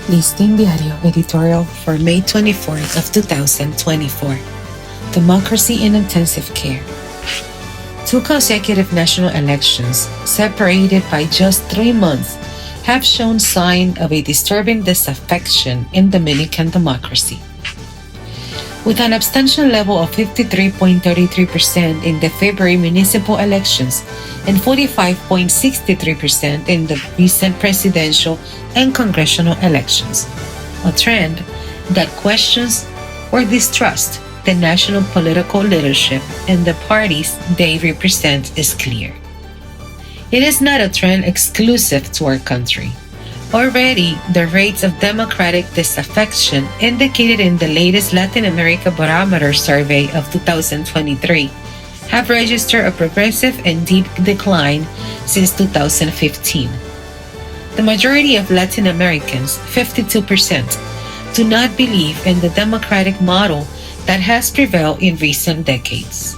Listín Diario Editorial for May 24th of 2024. Democracy in Intensive Care. Two consecutive national elections, separated by just 3 months, have shown signs of a disturbing disaffection in Dominican democracy. With an abstention level of 53.33% in the February municipal elections and 45.63% in the recent presidential and congressional elections, a trend that questions or distrusts the national political leadership and the parties they represent is clear. It is not a trend exclusive to our country. Already, the rates of democratic disaffection indicated in the latest Latin America Barometer survey of 2023 have registered a progressive and deep decline since 2015. The majority of Latin Americans, 52%, do not believe in the democratic model that has prevailed in recent decades.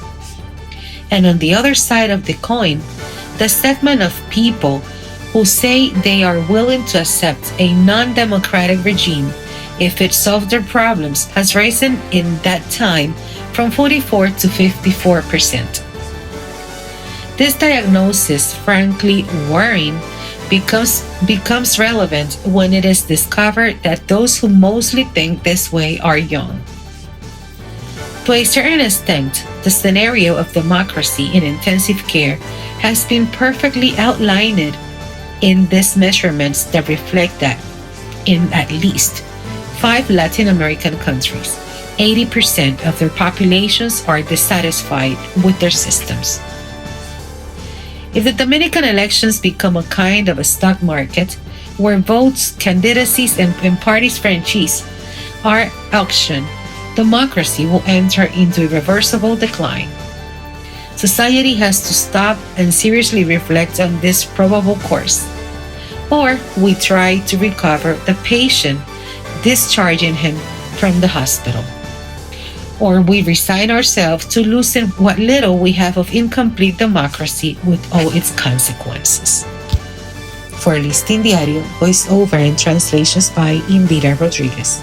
And on the other side of the coin, the segment of people who say they are willing to accept a non-democratic regime if it solves their problems has risen in that time from 44 to 54%. This diagnosis, frankly worrying, becomes relevant when it is discovered that those who mostly think this way are young. To a certain extent, the scenario of democracy in intensive care has been perfectly outlined in these measurements that reflect that in at least 5 Latin American countries, 80% of their populations are dissatisfied with their systems. If the Dominican elections become a kind of a stock market where votes, candidacies, and parties' franchise are auctioned, democracy will enter into irreversible decline. Society has to stop and seriously reflect on this probable course. Or we try to recover the patient, discharging him from the hospital. Or we resign ourselves to losing what little we have of incomplete democracy with all its consequences. For Listín Diario, voiceover and translations by Indira Rodriguez.